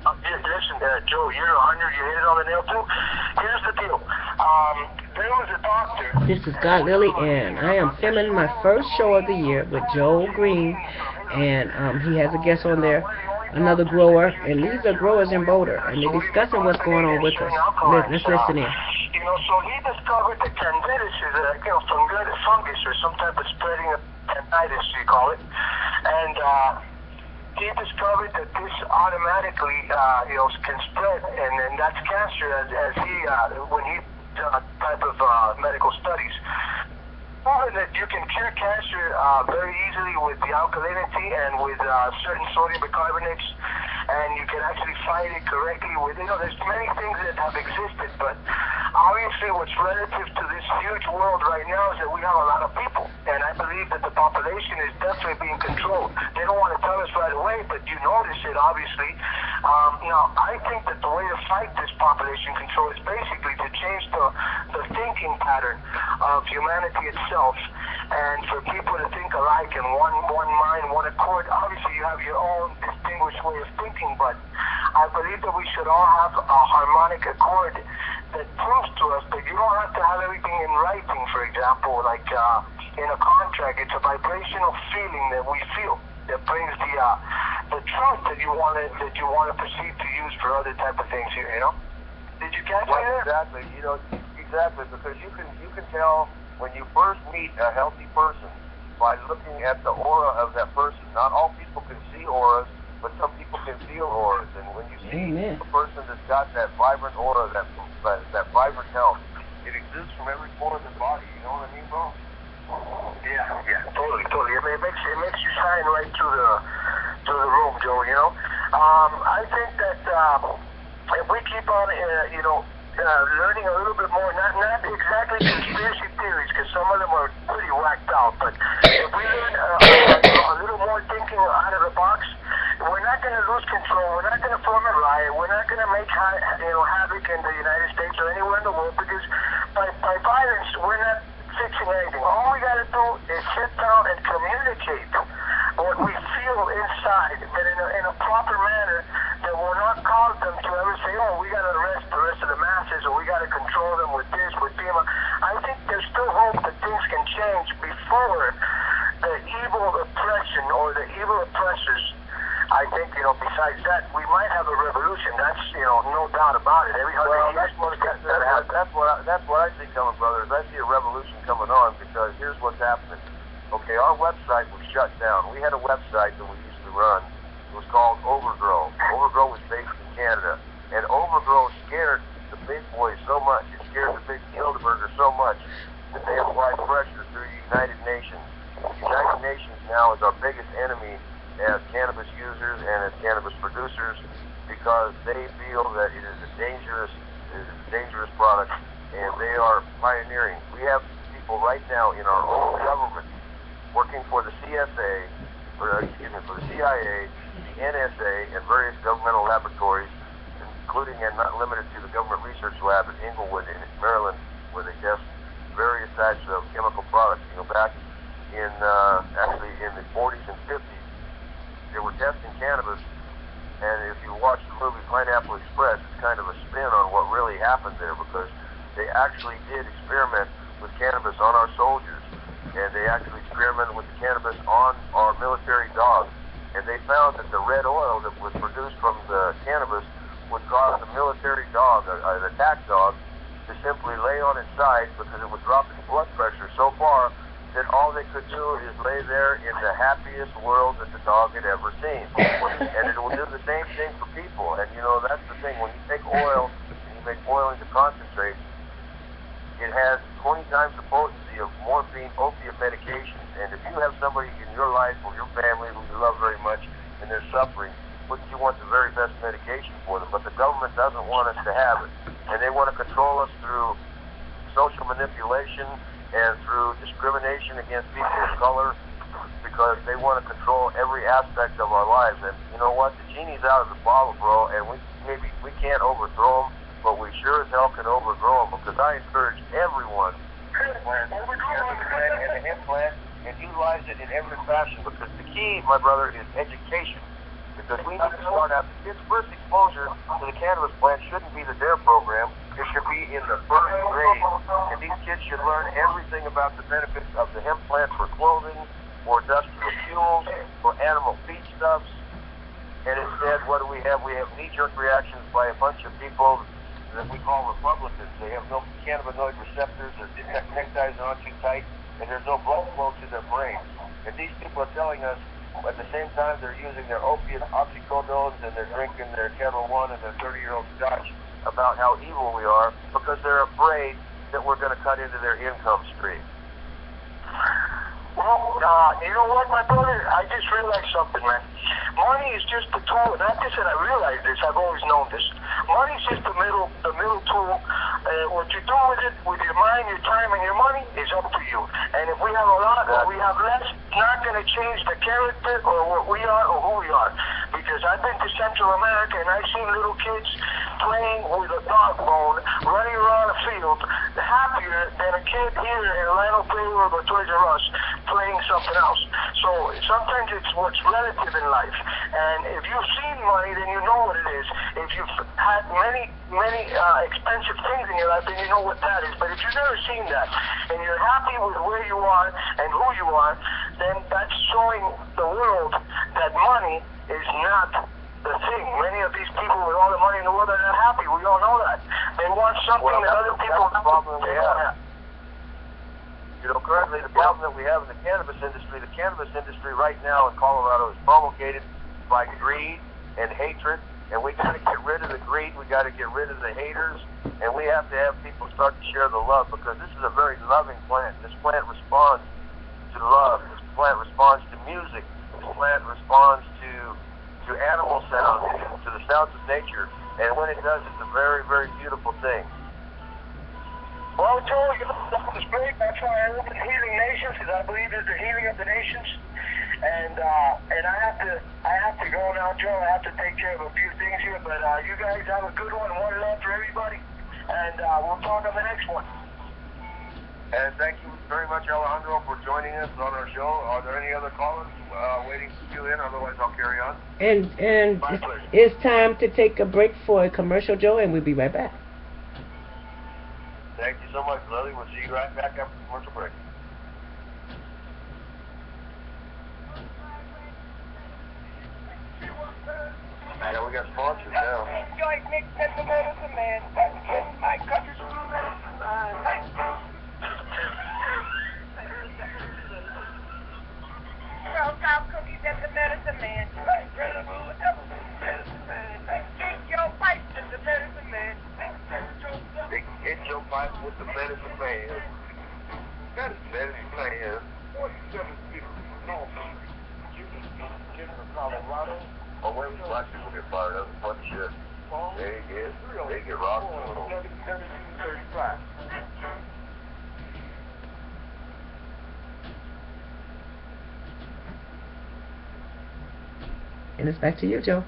Listen, Joe, you're 100. You hit it on the nail too. Here's the deal. There was a doctor. This is God Lily, and I am filming my first show of the year with Joel Green, and he has a guest on there, another grower, and these are growers in Boulder, and they're discussing what's going on with us. Let's listen in. So he discovered that candidiasis is a fungus or some type of spreading of candidiasis, you call it, and he discovered that this automatically, can spread, and that's cancer, as he when he type of medical studies. Proven that you can cure cancer very easily with the alkalinity and with certain sodium bicarbonates, and you can actually fight it correctly with, there's many things that have existed, but obviously what's relative to this huge world right now is that we have a lot of people, and I believe that the population is definitely being controlled. They don't want to tell us right away, but you notice it, obviously. Now, I think that the way to fight this population control is basically to change the thinking pattern of humanity itself, and for people to think alike in one mind, one accord. Obviously, you have your own distinguished way of thinking, but I believe that we should all have a harmonic accord that proves to us that you don't have to have everything in writing, for example, like in a contract. It's a vibrational feeling that we feel that brings the truth that you want to proceed to use for other type of things here. Did you catch me there? Exactly. Exactly, because you can tell when you first meet a healthy person by looking at the aura of that person. Not all people can see auras, but some people can feel auras. And when you see a person that's got that vibrant aura, that vibrant health, it exudes from every pore of the body. You know what I mean, bro? Yeah, totally. I mean, it makes you shine right through the room, Joe. I think that if we keep on, learning a little bit more, not exactly conspiracy theories, because some of them are pretty whacked out, but if we learn a little more thinking out of the box, we're not going to lose control. We're not going to form a riot. We're not going to make havoc in the United States or anywhere in the world, because by violence, we're not fixing anything. All we got to do is sit down and communicate what we feel inside, but in a proper manner that will not cause them to ever say, oh, we got to arrest the rest of the masses, or we got to control them with this, with FEMA. I think there's still hope that things can change before the evil oppression or the evil oppressors. I think, besides that, we might have a revolution. That's, no doubt about it. Every 100 years, that's what I see coming, brothers. I see a revolution coming on, because here's what's happening. Okay, our website was shut down. We had a website that we used to run. It was called Overgrow. Overgrow was based in Canada. And Overgrow scared the big boys so much, it scared the big Bilderbergers so much, that they applied pressure through the United Nations. The United Nations now is our biggest enemy as cannabis users and as cannabis producers, because they feel that it is a dangerous product, and they are pioneering. We have people right now in our own government working for the CSA, for the CIA, the NSA, and various governmental laboratories, including and not limited to the Government Research Lab in Inglewood, in Maryland, where they test various types of chemical products. Back in actually in the 40s and 50s, they were testing cannabis, and if you watch the movie Pineapple Express, it's kind of a spin on what really happened there, because they actually did experiment with cannabis on our soldiers, and they actually experimented with the cannabis on our military dogs, and they found that the red oil that was produced from the cannabis would cause the military dog, an attack dog, to simply lay on its side, because it would drop its blood pressure so far that all they could do is lay there in the happiest world that the dog had ever seen. And it will do the same thing for people. And that's the thing. When you take oil and you make oil into concentrate, it has 20 times the potency of morphine opiate medications. And if you have somebody in your life or your family who you love very much and they're suffering, wouldn't you want the very best medication for them? But the government doesn't want us to have it. And they want to control us through social manipulation and through discrimination against people of color, because they want to control every aspect of our lives. And you know what? The genie's out of the bottle, bro, and we can't overthrow them, but we sure as hell can overgrow them, because I encourage everyone to plant the implant and utilize it in every fashion, because the key, my brother, is education. Because we need to start out, kids first exposure to the cannabis plant shouldn't be the DARE program. It should be in the first grade, and these kids should learn everything about the benefits of the hemp plant for clothing, for industrial fuels, for animal feedstuffs. And instead, what do we have? We have knee-jerk reactions by a bunch of people that we call Republicans. They have no cannabinoid receptors, their neckties are not too tight, and there's no blood flow to their brains. And these people are telling us, at the same time they're using their opiate oxycodones and they're drinking their Kettle One and their 30-year-old scotch about how evil we are because they're afraid that we're going to cut into their income stream. Well, you know what, my brother? I just realized something, man. Money is just a tool. Not just that I realized this, I've always known this. Money is just the middle tool. What you do with it, with your mind, your time, and your money, is up to you. And if we have a lot or we have less, it's not going to change the character or what we are or who we are. Because I've been to Central America and I've seen little kids playing with a dog bone, running around a field, happier than a kid here in Orlando Playworld or Toys R Us playing something else. So sometimes it's what's relative in life. And if you've seen money, then you know what it is. If you've had many expensive things in your life, then you know what that is. But if you've never seen that, and you're happy with where you are and who you are, then that's showing the world that money is not the thing. Many of these people with all the money in the world are not happy. We all know that. They want something that other people don't have. You know, currently the problem that we have in the cannabis industry right now in Colorado is promulgated by greed and hatred, and we got to get rid of the greed, we got to get rid of the haters, and we have to have people start to share the love, because this is a very loving plant. This plant responds to love. This plant responds to music. This plant responds to animal sounds, to the sounds of nature, and when it does, it's a very, very beautiful thing. Well, Joe, that was great. That's why I live in Healing Nations, because I believe it's the healing of the nations. And I have to go now, Joe. I have to take care of a few things here. But you guys have a good one. One love for everybody. And we'll talk on the next one. And thank you very much, Alejandro, for joining us on our show. Are there any other callers waiting to queue in? Otherwise, I'll carry on. And it's time to take a break for a commercial, Joe, and we'll be right back. Thank you so much, Lily. We'll see you right back after the commercial break. Yeah, we got sponsors now. Enjoy Nick and the Medicine Man. My country's medicine man. Cow cookies at the Medicine Man. Get your pipe at the Medicine Man. Get your pipe with the Medicine Man. That is Medicine Man. 47 feet north of Denver, Colorado. Oh, where the black people get fired up? What shit? They get rocked. 1735. And it's back to you, Joe.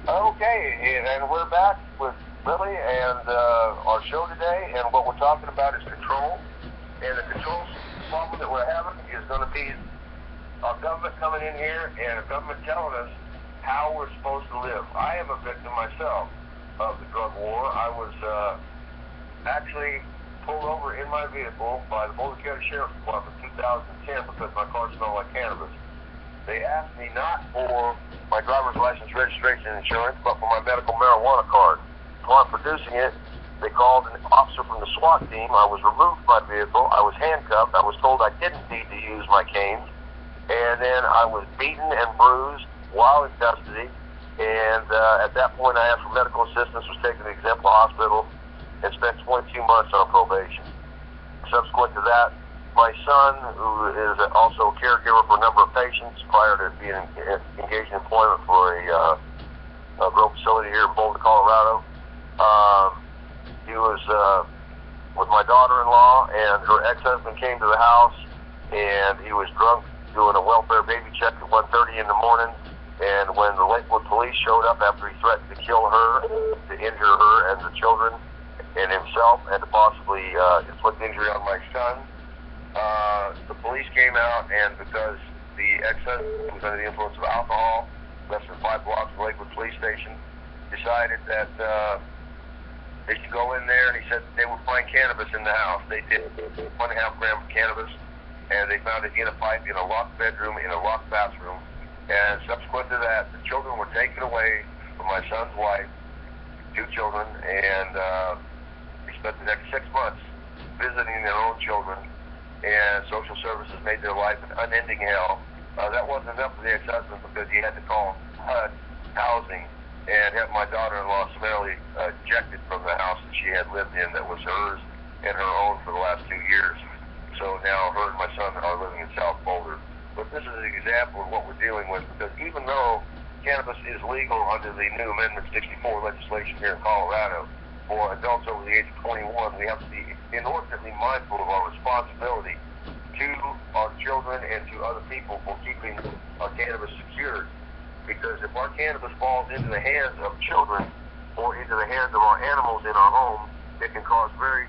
Okay, and we're back with Lily and our show today, and what we're talking about is control. And the control problem that we're having is going to be our government coming in here and a government telling us how we're supposed to live. I am a victim myself of the drug war. I was actually pulled over in my vehicle by the Boulder County Sheriff's Department in 2010 because my car smelled like cannabis. They asked me not for my driver's license, registration, and insurance, but for my medical marijuana card. Upon producing it, they called an officer from the SWAT team. I was removed from my vehicle. I was handcuffed. I was told I didn't need to use my canes. And then I was beaten and bruised while in custody. And at that point, I asked for medical assistance, was taken to the Exemplar Hospital, and spent 22 months on probation. Subsequent to that, my son, who is also a caregiver for a number of patients prior to being engaged in employment for a grow facility here in Boulder, Colorado, he was with my daughter-in-law, and her ex-husband came to the house, and he was drunk, doing a welfare baby check at 1:30 in the morning, and when the Lakewood police showed up after he threatened to kill her, to injure her and the children and himself, and to possibly inflict injury on my son, the police came out, and because the ex-husband was under the influence of alcohol, less than 5 blocks from Lakewood Police Station, decided that they should go in there, and he said they would find cannabis in the house. They did 1.5 grams of cannabis, and they found it in a pipe in a locked bedroom, in a locked bathroom. And subsequent to that, the children were taken away from my son's wife, 2 children, and they spent the next 6 months visiting their own children, and social services made their life an unending hell. That wasn't enough for the ex-husband because he had to call HUD housing and have my daughter-in-law summarily ejected from the house that she had lived in that was hers and her own for the last 2 years. So now her and my son are living in South Boulder. But this is an example of what we're dealing with, because even though cannabis is legal under the new Amendment 64 legislation here in Colorado for adults over the age of 21, we have to be inordinately mindful of our responsibility to our children and to other people for keeping our cannabis secured. Because if our cannabis falls into the hands of children or into the hands of our animals in our home, it can cause very